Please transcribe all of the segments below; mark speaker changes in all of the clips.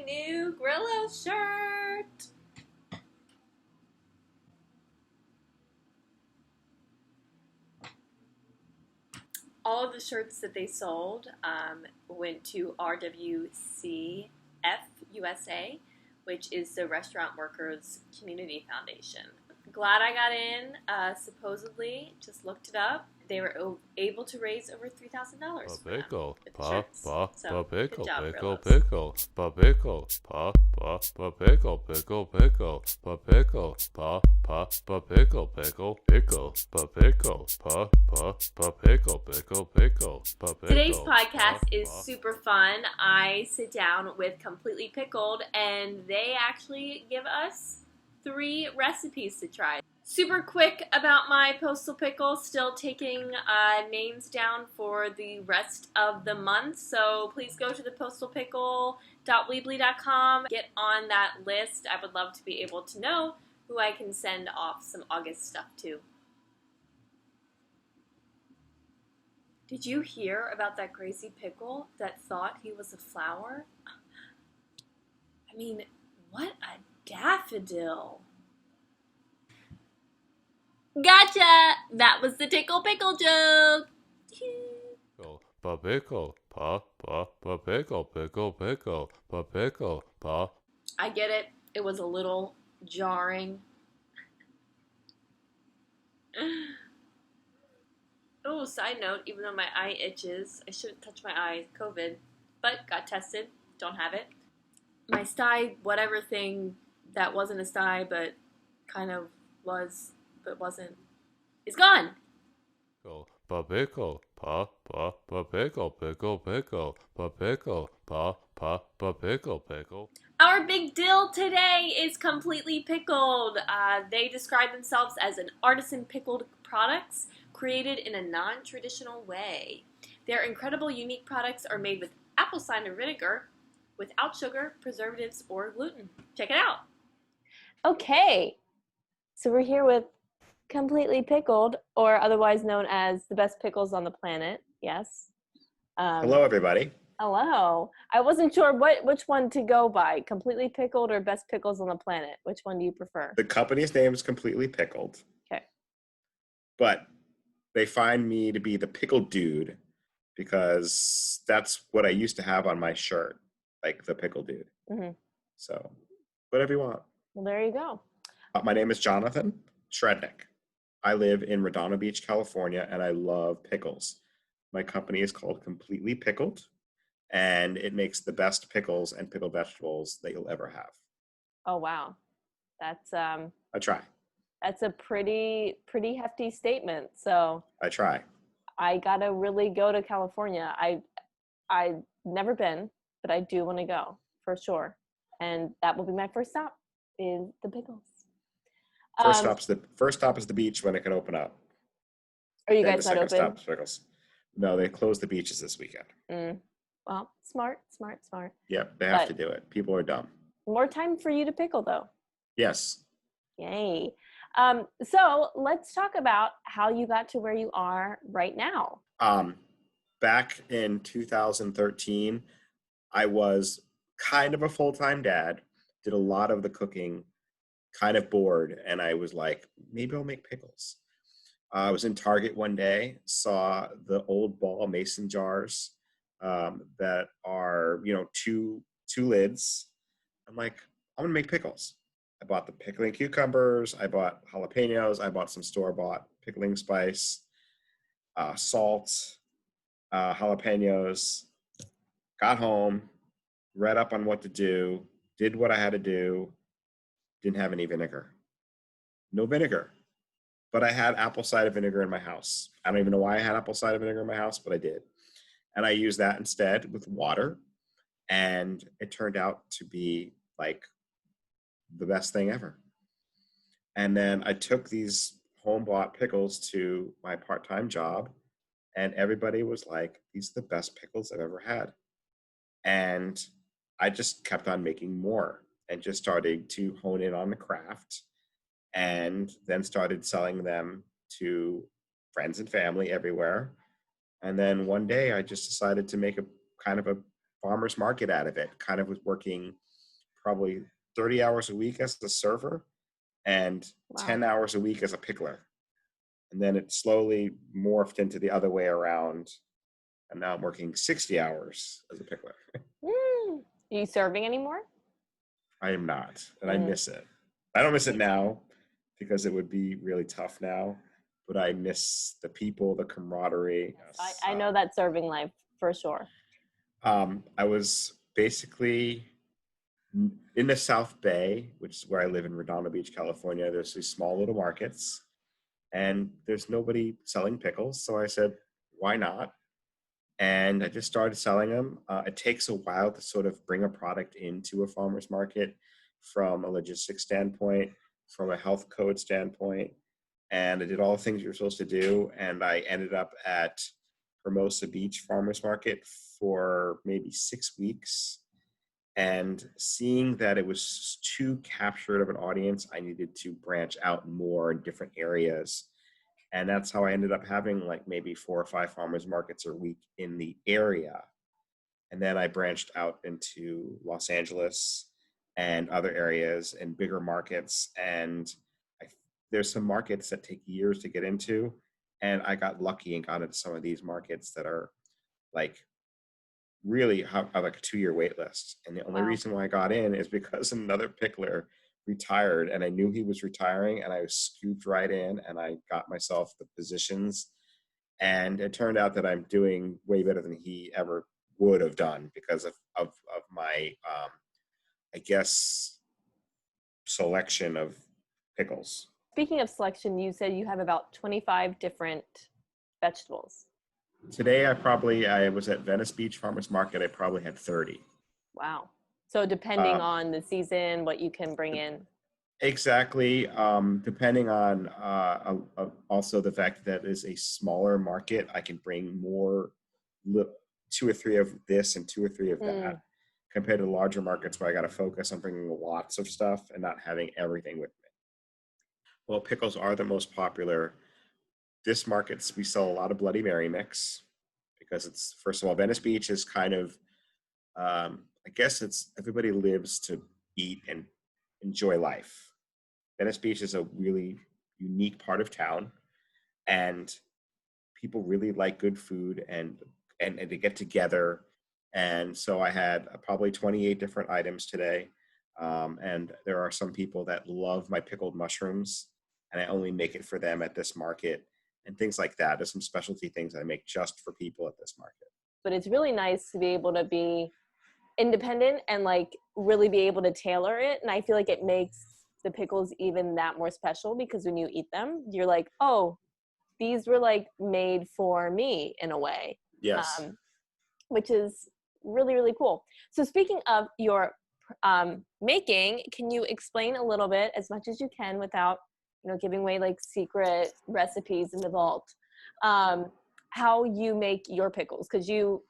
Speaker 1: new Grillo shirt. All of the shirts that they sold went to RWCF USA, which is the Restaurant Workers Community Foundation. Glad I got in. Supposedly, just looked it up. They were able to raise over $3,000.
Speaker 2: Pickle,
Speaker 1: So,
Speaker 2: pickle,
Speaker 1: good job,
Speaker 2: pickle,
Speaker 1: Grillos.
Speaker 2: pickle, pickle, pickle, pickle, pickle, pickle, pickle, pickle, pickle, pickle, pickle, pickle.
Speaker 1: Today's podcast is super fun. I sit down with Completely Pickled, and they actually give us 3 recipes to try. Super quick about my postal pickle, still taking names down for the rest of the month, so please go to the postalpickle.weebly.com, get on that list. I would love to be able to know who I can send off some August stuff to. Did you hear about that crazy pickle that thought he was a flower? I mean, what a daffodil. Gotcha! That was the tickle pickle joke.
Speaker 2: Pickle, pickle, pickle, pickle,
Speaker 1: I get it. It was a little jarring. Oh, side note, even though my eye itches, I shouldn't touch my eye, COVID, but got tested, don't have it. My sty, whatever thing that wasn't a sty, but kind of was, but wasn't, is gone.
Speaker 2: Pickle, pickle, pickle.
Speaker 1: Our big deal today is Completely Pickled. They describe themselves as an artisan pickled products created in a non-traditional way. Their incredible, unique products are made with apple cider vinegar without sugar, preservatives, or gluten. Check it out.
Speaker 3: Okay, so we're here with Completely Pickled, or otherwise known as the best pickles on the planet. Yes.
Speaker 4: Hello, everybody.
Speaker 3: Hello. I wasn't sure which one to go by, Completely Pickled or Best Pickles on the Planet. Which one do you prefer?
Speaker 4: The company's name is Completely Pickled.
Speaker 3: Okay.
Speaker 4: But they find me to be the pickle dude because that's what I used to have on my shirt, like the pickle dude.
Speaker 3: Mm-hmm.
Speaker 4: So, whatever you want.
Speaker 3: Well, there you go.
Speaker 4: My name is Jonathan Shrednick. I live in Redondo Beach, California, and I love pickles. My company is called Completely Pickled, and it makes the best pickles and pickled vegetables that you'll ever have.
Speaker 3: Oh, wow. That's
Speaker 4: I try.
Speaker 3: That's a pretty hefty statement. So
Speaker 4: I try.
Speaker 3: I gotta really go to California. I've never been, but I do want to go for sure. And that will be my first stop, is the pickles.
Speaker 4: First stop is the beach when it can open up.
Speaker 3: Are you
Speaker 4: Then
Speaker 3: guys
Speaker 4: the
Speaker 3: not
Speaker 4: second
Speaker 3: open?
Speaker 4: stop is pickles. No, they closed the beaches this weekend.
Speaker 3: Well, smart.
Speaker 4: Yep, they have to do it. People are dumb.
Speaker 3: More time for you to pickle, though.
Speaker 4: Yes.
Speaker 3: Yay. So let's talk about how you got to where you are right now.
Speaker 4: Back in 2013, I was kind of a full-time dad, did a lot of the cooking, kind of bored, and I was like, maybe I'll make pickles. I was in Target one day, saw the old ball mason jars that are, two lids. I'm like, I'm gonna make pickles. I bought the pickling cucumbers, I bought jalapenos, I bought some store-bought pickling spice, salt, jalapenos, got home, read up on what to do, did what I had to do, didn't have any vinegar. No vinegar. But I had apple cider vinegar in my house. I don't even know why I had apple cider vinegar in my house, but I did. And I used that instead with water. And it turned out to be like the best thing ever. And then I took these home-bought pickles to my part-time job, and everybody was like, these are the best pickles I've ever had. And I just kept on making more and just started to hone in on the craft, and then started selling them to friends and family everywhere. And then one day I just decided to make a kind of a farmer's market out of it. Kind of was working probably 30 hours a week as a server and
Speaker 3: Wow.
Speaker 4: 10 hours a week as a pickler. And then it slowly morphed into the other way around. And now I'm working 60 hours as a pickler.
Speaker 3: Are you serving anymore?
Speaker 4: I am not, and I miss it. I don't miss it now because it would be really tough now, but I miss the people, the camaraderie.
Speaker 3: I know that serving life for sure.
Speaker 4: I was basically in the South Bay, which is where I live in Redondo Beach, California. There's these small little markets, and there's nobody selling pickles. So I said, why not? And I just started selling them. It takes a while to sort of bring a product into a farmer's market from a logistics standpoint, from a health code standpoint. And I did all the things you're supposed to do. And I ended up at Hermosa Beach Farmers Market for maybe 6 weeks. And seeing that it was too captured of an audience, I needed to branch out more in different areas. And that's how I ended up having like maybe 4 or 5 farmers markets a week in the area. And then I branched out into Los Angeles and other areas and bigger markets. And there's some markets that take years to get into. And I got lucky and got into some of these markets that are like really have like a 2-year wait list. And the only reason why I got in is because another pickler retired, and I knew he was retiring, and I was scooped right in, and I got myself the positions. And it turned out that I'm doing way better than he ever would have done because of my I guess selection of pickles.
Speaker 3: Speaking of selection, you said you have about 25 different vegetables.
Speaker 4: Today I was at Venice Beach Farmers Market. I probably had 30.
Speaker 3: Wow. So depending on the season, what you can bring in.
Speaker 4: Exactly. Depending on also the fact that it is a smaller market, I can bring more, 2 or 3 of this and 2 or 3 of that, compared to larger markets where I got to focus on bringing lots of stuff and not having everything with me. Well, pickles are the most popular. This market, we sell a lot of Bloody Mary mix because it's, first of all, Venice Beach is kind of, I guess it's everybody lives to eat and enjoy life. Venice Beach is a really unique part of town, and people really like good food and to get together. And so I had probably 28 different items today. And there are some people that love my pickled mushrooms, and I only make it for them at this market and things like that. There's some specialty things I make just for people at this market.
Speaker 3: But it's really nice to be able to be independent and like really be able to tailor it. And I feel like it makes the pickles even that more special, because when you eat them, you're like, oh, these were like made for me in a way.
Speaker 4: Yes.
Speaker 3: Which is really, really cool. So speaking of your making, can you explain a little bit, as much as you can without, giving away like secret recipes in the vault, how you make your pickles? Because you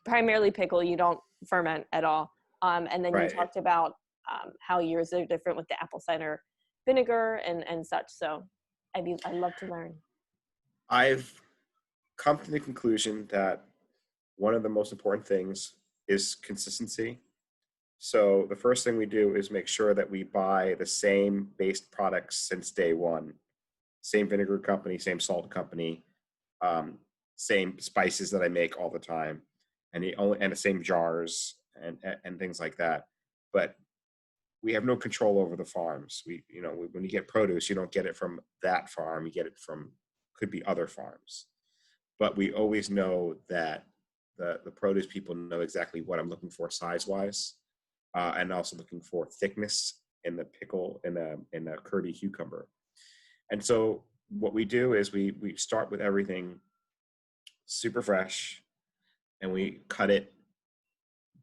Speaker 3: primarily pickle, you don't ferment at all. And then you talked about how yours are different with the apple cider vinegar and such. So I'd love to learn.
Speaker 4: I've come to the conclusion that one of the most important things is consistency. So the first thing we do is make sure that we buy the same based products since day one. Same vinegar company, same salt company, same spices that I make all the time, and the same jars and things like that. But we have no control over the farms. When you get produce, you don't get it from that farm. You get it from, could be other farms. But we always know that the produce people know exactly what I'm looking for size-wise, and also looking for thickness in the pickle, in the curdy cucumber. And so what we do is we start with everything super fresh, and we cut it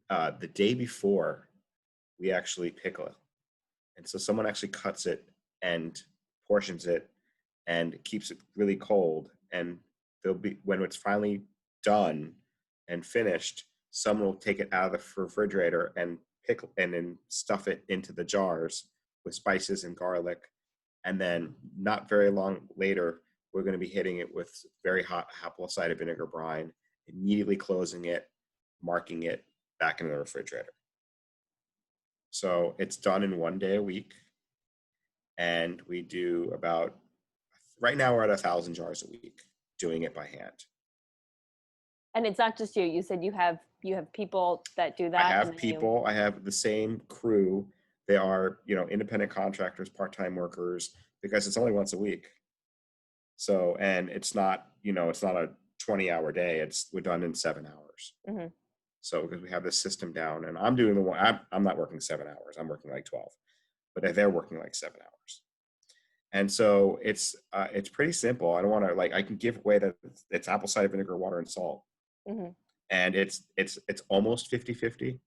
Speaker 4: the day before we actually pickle it. And so someone actually cuts it and portions it and keeps it really cold. And there'll be, when it's finally done and finished, someone will take it out of the refrigerator and pickle and then stuff it into the jars with spices and garlic. And then not very long later, we're going to be hitting it with very hot apple cider vinegar brine, immediately closing it, marking it back in the refrigerator. So it's done in 1 day a week. And we do about, right now we're at 1,000 jars a week doing it by hand.
Speaker 3: And it's not just you. You said you have people that do that.
Speaker 4: I
Speaker 3: and
Speaker 4: have
Speaker 3: then
Speaker 4: people, I have the same crew. They are, independent contractors, part-time workers, because it's only once a week. So, and it's not, it's not a 20-hour day. We're done in 7 hours.
Speaker 3: Mm-hmm.
Speaker 4: So, because we have this system down, and I'm doing the one, I'm not working 7 hours. I'm working like 12, but they're working like 7 hours. And so it's pretty simple. I don't want to I can give away that it's apple cider vinegar, water, and salt.
Speaker 3: Mm-hmm.
Speaker 4: And it's almost 50-50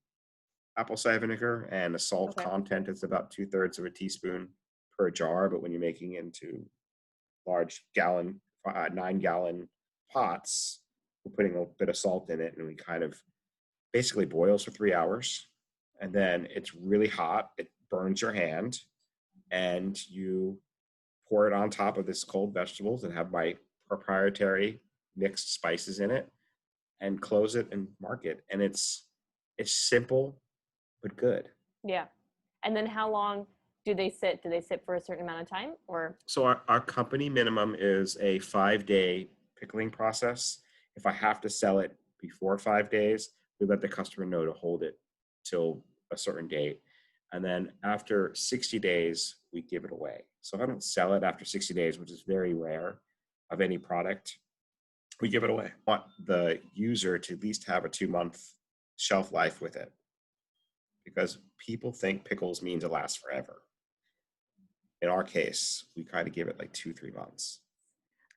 Speaker 4: apple cider vinegar, and the salt content is about 2/3 of a teaspoon per jar. But when you're making into large 9-gallon pots, we're putting a bit of salt in it, and we kind of basically boils for 3 hours, and then it's really hot. It burns your hand, and you pour it on top of this cold vegetables that have my proprietary mixed spices in it, and close it and mark it. And it's simple but good.
Speaker 3: Yeah. And then how long do they sit? Do they sit for a certain amount of time, or?
Speaker 4: So our company minimum is a 5-day pickling process. If I have to sell it before 5 days, we let the customer know to hold it till a certain date. And then after 60 days, we give it away. So if I don't sell it after 60 days, which is very rare of any product, we give it away. I want the user to at least have a 2-month shelf life with it, because people think pickles mean to last forever. In our case, we kind of give it like 2-3 months.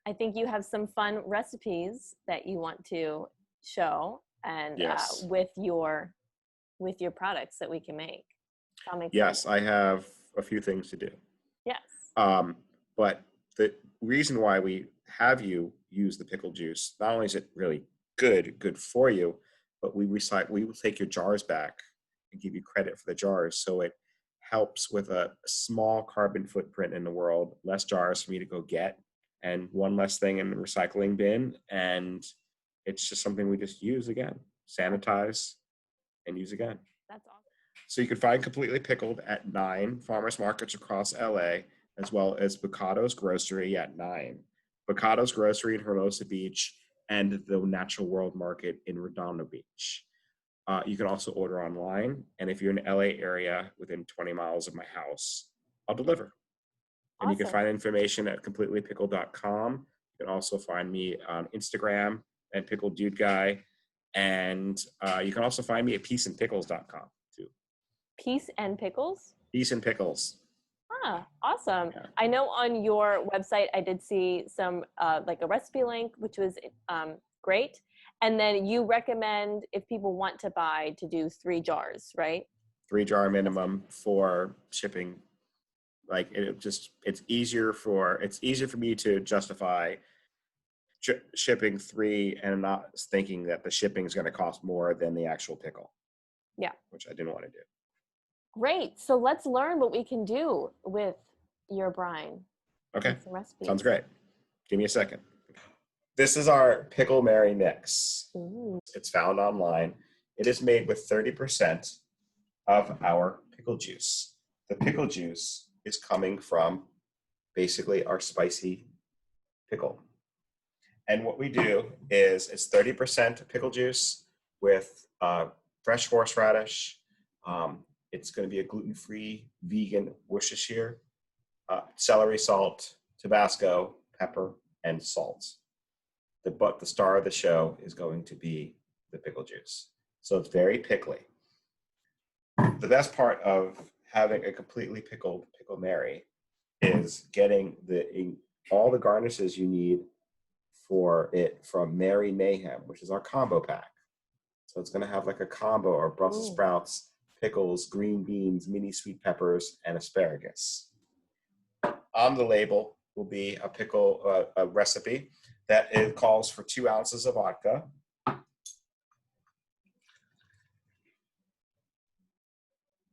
Speaker 3: I think you have some fun recipes that you want to show, and
Speaker 4: Yes.
Speaker 3: with your products that we can make.
Speaker 4: Yes, I have a few things to do.
Speaker 3: Yes.
Speaker 4: But the reason why we have you use the pickle juice, not only is it really good for you, but we will take your jars back and give you credit for the jars. So it helps with a small carbon footprint in the world, less jars for me to go get, and one less thing in the recycling bin. And it's just something we just use again, sanitize, and use again.
Speaker 3: That's awesome.
Speaker 4: So you can find Completely Pickled at 9 farmers markets across LA, as well as Boccato's Grocery at 9. Boccato's Grocery in Hermosa Beach, and the Natural World Market in Redondo Beach. You can also order online, and if you're in the LA area within 20 miles of my house, I'll deliver. And you can find information at completelypickled.com. You can also find me on Instagram at Pickle Dude Guy, and you can also find me at peaceandpickles.com too.
Speaker 3: Peace and Pickles?
Speaker 4: Peace and Pickles.
Speaker 3: Ah, awesome.
Speaker 4: Yeah.
Speaker 3: I know on your website I did see some like a recipe link, which was great. And then you recommend, if people want to buy, to do 3 jars, right?
Speaker 4: 3-jar minimum for shipping. Like it's easier for me to justify shipping 3 and not thinking that the shipping is going to cost more than the actual pickle.
Speaker 3: Yeah.
Speaker 4: Which I didn't want to do.
Speaker 3: Great. So let's learn what we can do with your brine.
Speaker 4: Okay.
Speaker 3: Some recipes.
Speaker 4: Sounds great. Give me a second. This is our Pickle Mary Mix.
Speaker 3: Ooh.
Speaker 4: It's found online. It is made with 30% of our pickle juice. The pickle juice is coming from basically our spicy pickle. And what we do is it's 30% pickle juice with fresh horseradish. It's going to be a gluten-free, vegan Worcestershire, celery salt, Tabasco, pepper, and salt. But the star of the show is going to be the pickle juice. So it's very pickly. The best part of having a completely pickled Pickle Mary is getting all the garnishes you need for it from Mary Mayhem, which is our combo pack. So it's going to have like a combo of Brussels sprouts, pickles, green beans, mini sweet peppers, and asparagus. On the label will be a recipe that it calls for 2 ounces of vodka,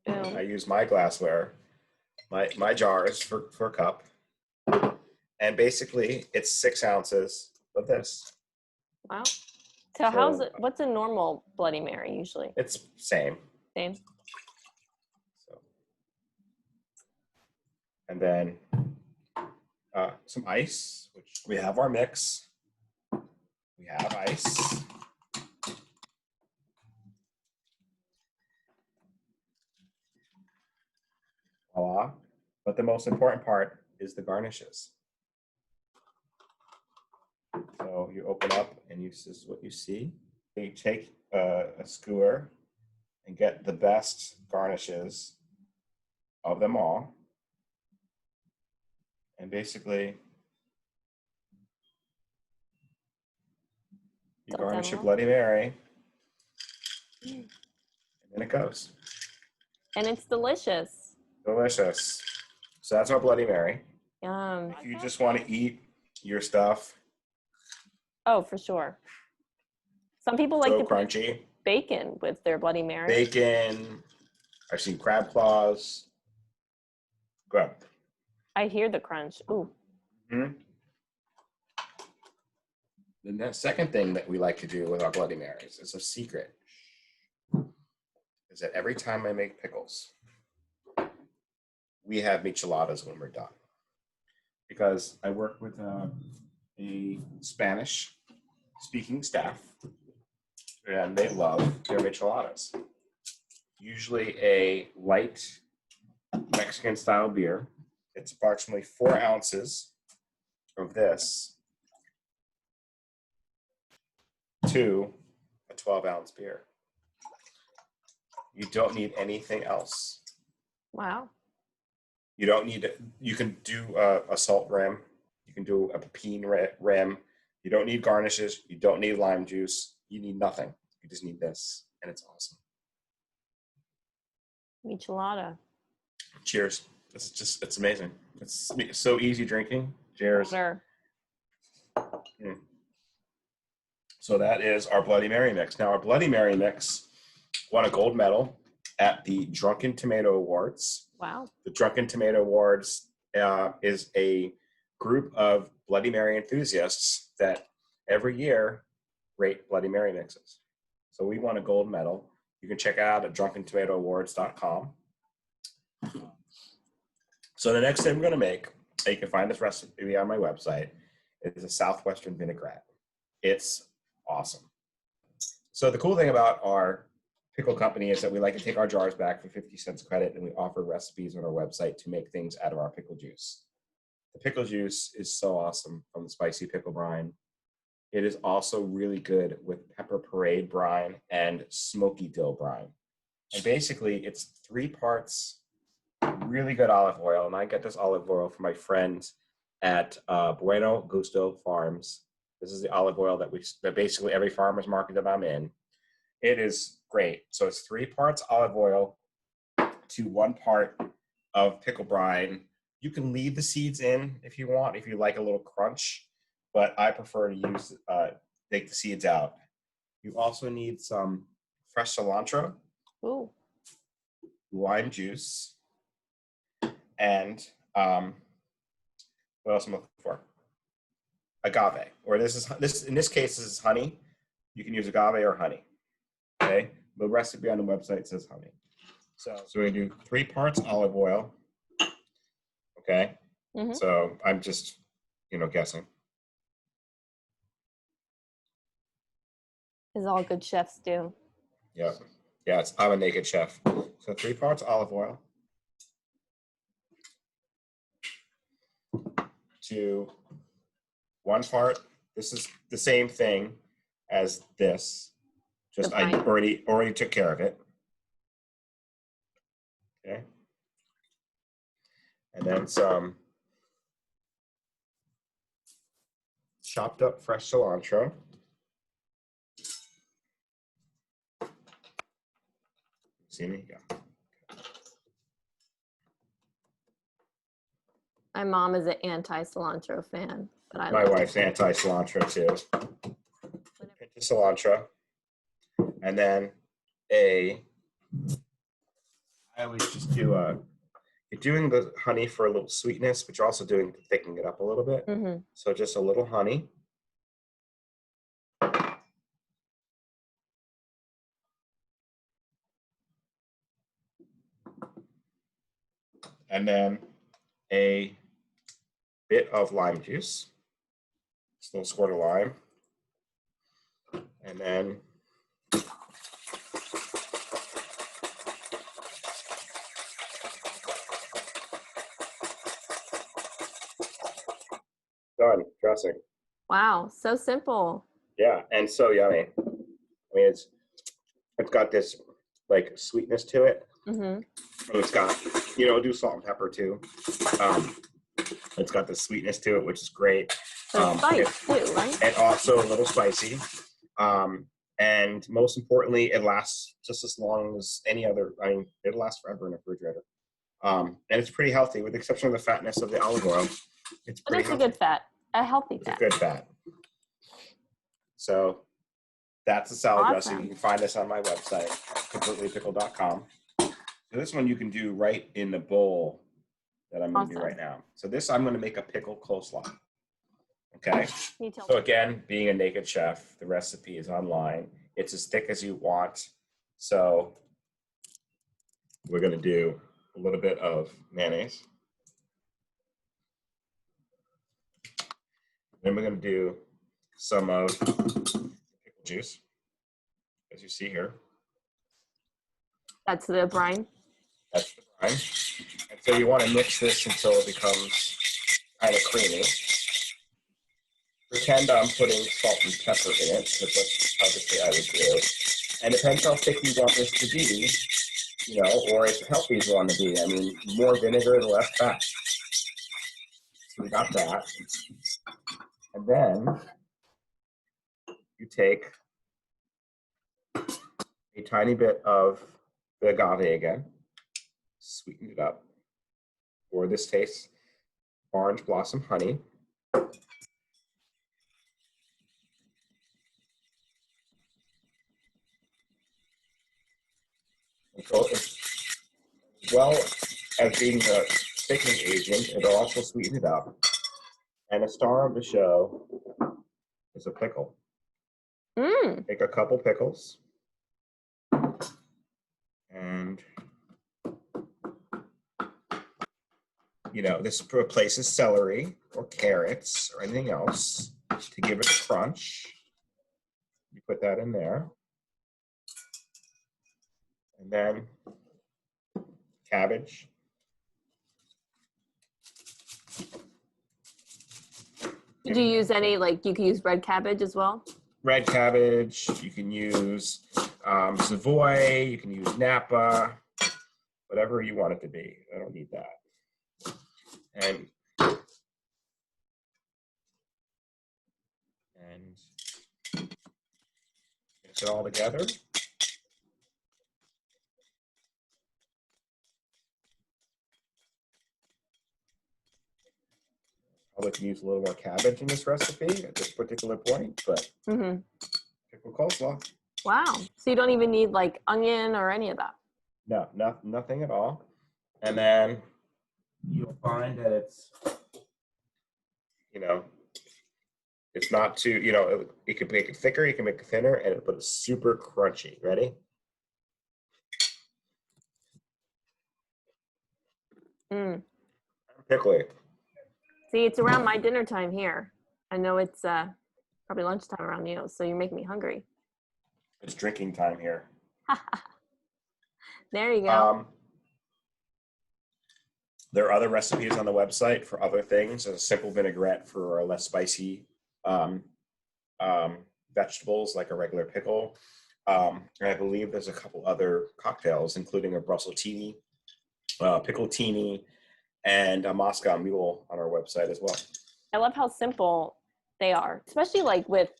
Speaker 4: I use my glassware, my jars for a cup, and basically it's 6 ounces of this.
Speaker 3: Wow. So what's a normal Bloody Mary usually?
Speaker 4: It's same.
Speaker 3: Same.
Speaker 4: So And then some ice, which we have our mix. We have ice. Voila. But the most important part is the garnishes. So you open up and this is what you see. You take a skewer and get the best garnishes of them all. And basically, you garnish your Bloody Mary, and then it goes.
Speaker 3: And it's delicious.
Speaker 4: Delicious. So that's our Bloody Mary.
Speaker 3: Yum.
Speaker 4: If you just want to eat your stuff,
Speaker 3: oh, for sure. Some people like
Speaker 4: so
Speaker 3: to
Speaker 4: crunchy.
Speaker 3: put bacon with their Bloody Mary.
Speaker 4: Bacon. I've seen crab claws. Go.
Speaker 3: I hear the crunch. Ooh.
Speaker 4: Mm-hmm. The second thing that we like to do with our Bloody Marys is a secret. Is that every time I make pickles, we have micheladas when we're done. Because I work with a Spanish-speaking staff, and they love their micheladas. Usually a light Mexican-style beer. It's approximately 4 ounces of this to a 12-ounce beer. You don't need anything else.
Speaker 3: Wow.
Speaker 4: You don't need to, you can do a salt rim. You can do a pepin rim. You don't need garnishes. You don't need lime juice. You need nothing. You just need this, and it's awesome.
Speaker 3: Michelada.
Speaker 4: Cheers. It's amazing. It's so easy drinking. Cheers.
Speaker 3: Water.
Speaker 4: So that is our Bloody Mary mix. Now, our Bloody Mary mix won a gold medal at the Drunken Tomato Awards.
Speaker 3: Wow.
Speaker 4: The Drunken Tomato Awards is a group of Bloody Mary enthusiasts that every year rate Bloody Mary mixes. So we won a gold medal. You can check it out at drunkentomatooawards.com. So the next thing I'm going to make, you can find this recipe on my website, is a Southwestern vinaigrette. It's awesome. So the cool thing about our pickle company is that we like to take our jars back for 50 cents credit, and we offer recipes on our website to make things out of our pickle juice. The pickle juice is so awesome from the spicy pickle brine. It is also really good with pepper parade brine and smoky dill brine. And basically, it's 3 parts really good olive oil, and I get this olive oil from my friends at Buono Gusto Farms. This is the olive oil that basically every farmer's market that I'm in. It is great. So it's 3 parts olive oil to 1 part of pickle brine. You can leave the seeds in if you want, if you like a little crunch, but I prefer to use take the seeds out. You also need some fresh cilantro,
Speaker 3: Ooh.
Speaker 4: lime juice, and what else am I looking for? Agave, or in this case, this is honey. You can use agave or honey. Okay, the recipe on the website says honey. So we do 3 parts olive oil. Okay, So I'm just guessing.
Speaker 3: As all good chefs do.
Speaker 4: Yeah, I'm a naked chef. So 3 parts olive oil to 1 part. This is the same thing as this. Just I already took care of it. Okay. And then some chopped up fresh cilantro. See me? Yeah.
Speaker 3: My mom is an anti-cilantro fan, but
Speaker 4: My wife's anti-cilantro too. A pinch of cilantro. And then I always just do you're doing the honey for a little sweetness, but you're also doing thickening it up a little bit. So just a little honey. And then a bit of lime juice, just a little squirt of lime, and then done dressing.
Speaker 3: Wow, so simple.
Speaker 4: Yeah, and so yummy. I mean, it's got this like sweetness to it.
Speaker 3: Mm-hmm.
Speaker 4: And it's got, do salt and pepper too. It's got the sweetness to it, which is great.
Speaker 3: So spice too, right?
Speaker 4: And also a little spicy. And most importantly, it lasts just as long as any other. I mean, it'll last forever in a refrigerator. And it's pretty healthy, with the exception of the fatness of the olive oil. It's pretty
Speaker 3: healthy. A good fat, a healthy fat.
Speaker 4: It's a good fat. So that's the salad dressing. You can find this on my website, completelypickled.com. So this one you can do right in the bowl that I'm going to do right now. So this, I'm going to make a pickle coleslaw. Okay. So again, being a naked chef, the recipe is online. It's as thick as you want. So we're going to do a little bit of mayonnaise. Then we're going to do some of pickle juice, as you see here.
Speaker 3: That's the brine?
Speaker 4: That's the brine. And so you want to mix this until it becomes kind of creamy. Pretend I'm putting salt and pepper in it, because that's obviously I would do. And it depends how thick you want this to be, or as healthy as you want to be. I mean, more vinegar, the less fat. So we got that. And then you take a tiny bit of the agave again, sweeten it up. For this taste, orange blossom honey. So as well as being a thickening agent, it'll also sweeten it up. And the star of the show is a pickle. Take a couple pickles and, this replaces celery or carrots or anything else to give it a crunch. You put that in there. And then cabbage.
Speaker 3: Did you use any, you can use red cabbage as well?
Speaker 4: Red cabbage, you can use Savoy, you can use Napa, whatever you want it to be. I don't need that. And mix it all together. Probably can use a little more cabbage in this recipe at this particular point, but pickle coleslaw.
Speaker 3: Wow. So you don't even need onion or any of that?
Speaker 4: No, nothing at all. And then you'll find that it's, it's not too, you can make it thicker, you can make it thinner, but it's super crunchy. Ready? Pickly.
Speaker 3: See, it's around my dinner time here. I know it's probably lunchtime around you, so you're making me hungry.
Speaker 4: It's drinking time here.
Speaker 3: There you go.
Speaker 4: There are other recipes on the website for other things. There's a simple vinaigrette for less spicy vegetables, like a regular pickle. And I believe there's a couple other cocktails, including a Brusseltini, Pickletini, and a Moscow Mule on our website as well.
Speaker 3: I love how simple they are, especially with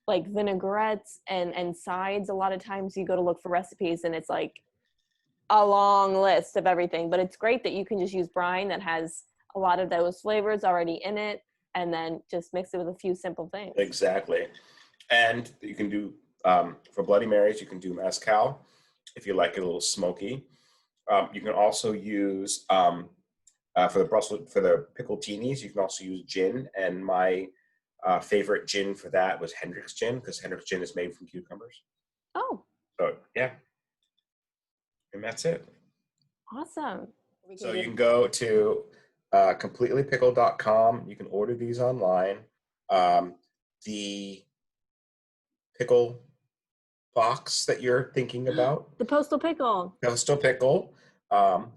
Speaker 3: vinaigrettes and sides. A lot of times you go to look for recipes and it's a long list of everything, but it's great that you can just use brine that has a lot of those flavors already in it and then just mix it with a few simple things.
Speaker 4: Exactly. And you can do, for Bloody Marys, you can do mezcal if you like it a little smoky. You can also use, for the pickletinis, you can also use gin. And my favorite gin for that was Hendrick's gin, because Hendrick's gin is made from cucumbers.
Speaker 3: Oh.
Speaker 4: So, yeah. And that's it.
Speaker 3: Awesome.
Speaker 4: So you can go to CompletelyPickled.com. You can order these online. The pickle box that you're thinking about,
Speaker 3: The postal pickle.
Speaker 4: Postal Pickle.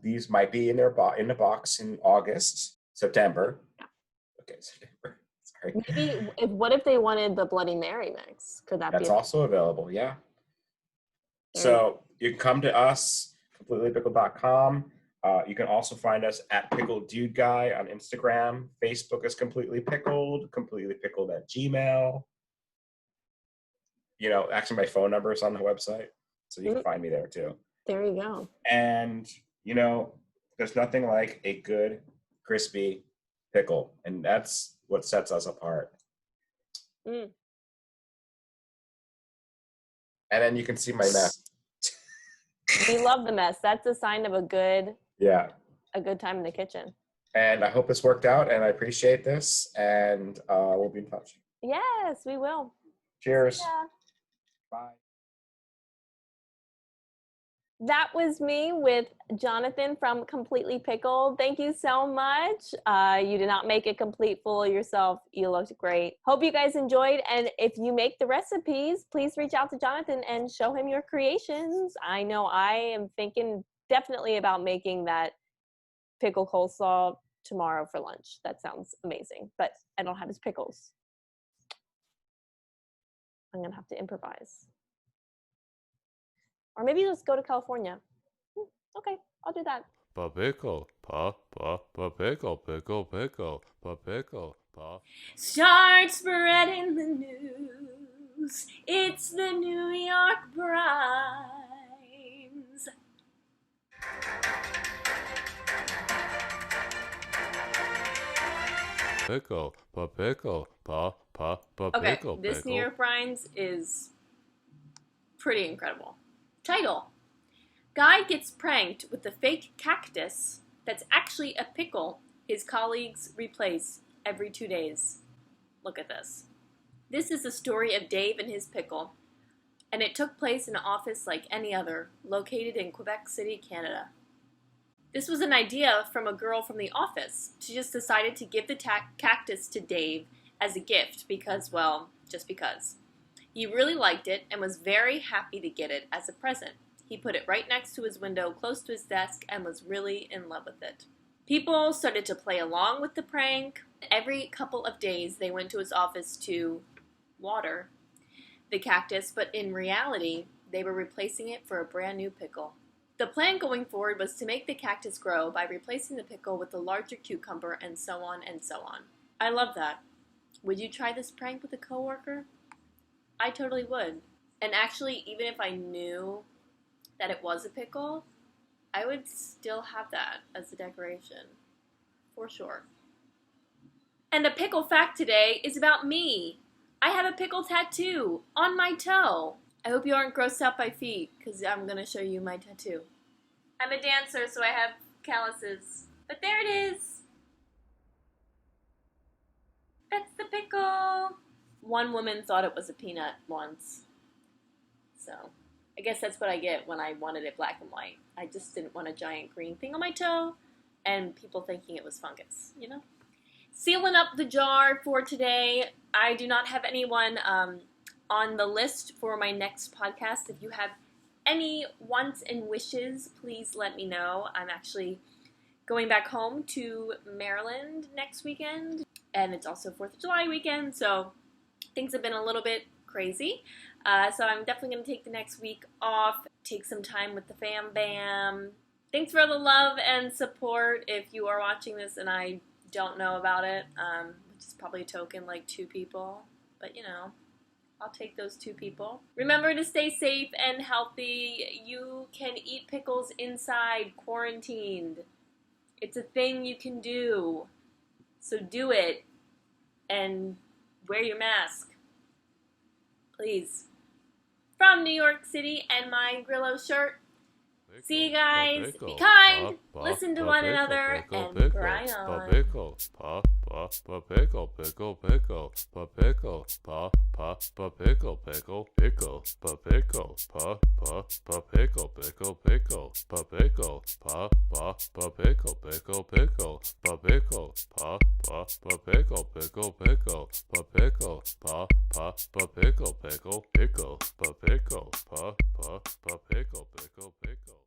Speaker 4: These might be in in the box in September. Okay, September. Sorry.
Speaker 3: Maybe what if they wanted the Bloody Mary mix? Could that be?
Speaker 4: That's also available. Yeah. So you can come to us, CompletelyPickled.com. You can also find us at Pickle Dude Guy on Instagram. Facebook is Completely Pickled, Completely Pickled at Gmail. Actually, my phone number is on the website, so you can find me there too.
Speaker 3: There you go.
Speaker 4: And, there's nothing like a good, crispy pickle, and that's what sets us apart.
Speaker 3: Mm.
Speaker 4: And then you can see my mess.
Speaker 3: We love the mess. That's a sign of a good time in the kitchen.
Speaker 4: And I hope this worked out, and I appreciate this, and we'll be in touch.
Speaker 3: Yes, we will.
Speaker 4: Cheers.
Speaker 3: Yeah.
Speaker 4: Bye.
Speaker 3: That was me with Jonathan from Completely Pickled. Thank you so much. You did not make a complete fool of yourself. You looked great. Hope you guys enjoyed. And if you make the recipes, please reach out to Jonathan and show him your creations. I know I am thinking definitely about making that pickle coleslaw tomorrow for lunch. That sounds amazing. But I don't have his pickles. I'm going to have to improvise. Or maybe just go to California. Okay, I'll do that.
Speaker 2: Pickle, pickle, pickle, pickle, pickle,
Speaker 1: Start spreading the news. It's the New York Brines.
Speaker 2: pickle, pickle,
Speaker 1: Okay,
Speaker 2: pickle,
Speaker 1: this New York Brines is pretty incredible. Title: Guy gets pranked with a fake cactus that's actually a pickle his colleagues replace every 2 days. Look at this. This is the story of Dave and his pickle, and it took place in an office like any other, located in Quebec City, Canada. This was an idea from a girl from the office. She just decided to give the cactus to Dave as a gift because, well, just because. He really liked it and was very happy to get it as a present. He put it right next to his window, close to his desk, and was really in love with it. People started to play along with the prank. Every couple of days, they went to his office to water the cactus, but in reality, they were replacing it for a brand new pickle. The plan going forward was to make the cactus grow by replacing the pickle with a larger cucumber, and so on and so on. I love that. Would you try this prank with a coworker? I totally would. And actually, even if I knew that it was a pickle, I would still have that as a decoration. For sure. And the pickle fact today is about me. I have a pickle tattoo on my toe. I hope you aren't grossed out by feet, because I'm going to show you my tattoo. I'm a dancer, so I have calluses. But there it is. That's the pickle. One woman thought it was a peanut once. So, I guess that's what I get when I wanted it black and white. I just didn't want a giant green thing on my toe, and people thinking it was fungus, you know? Sealing up the jar for today. I do not have anyone on the list for my next podcast. If you have any wants and wishes, please let me know. I'm actually going back home to Maryland next weekend, and it's also 4th of July weekend, so things have been a little bit crazy. So I'm definitely going to take the next week off, take some time with the fam bam. Thanks for all the love and support. If you are watching this and I don't know about it, which is probably a token like 2 people, but you know, I'll take those 2 people. Remember to stay safe and healthy. You can eat pickles inside, quarantined. It's a thing you can do. So do it and wear your mask. Please. From New York City and my Grillo shirt, See you guys. Be
Speaker 2: pickle,
Speaker 1: kind.
Speaker 2: pa,
Speaker 1: Listen to
Speaker 2: pa,
Speaker 1: one
Speaker 2: pickle,
Speaker 1: another
Speaker 2: pickle,
Speaker 1: and
Speaker 2: pickle,
Speaker 1: brine
Speaker 2: pa,
Speaker 1: on.
Speaker 2: pickle, pa, pickle, pickle, pickle, pa, pickle, pa, pickle, pickle, pickle, pa, pickle, pa, pickle, pickle, pickle, pa, pickle, pa, pickle, pickle, pickle, pa, pickle, pa, pickle, pickle, pickle, pa, pickle, pa, pickle, pickle, pickle, pa, pickle, pa, pickle, pickle, pickle.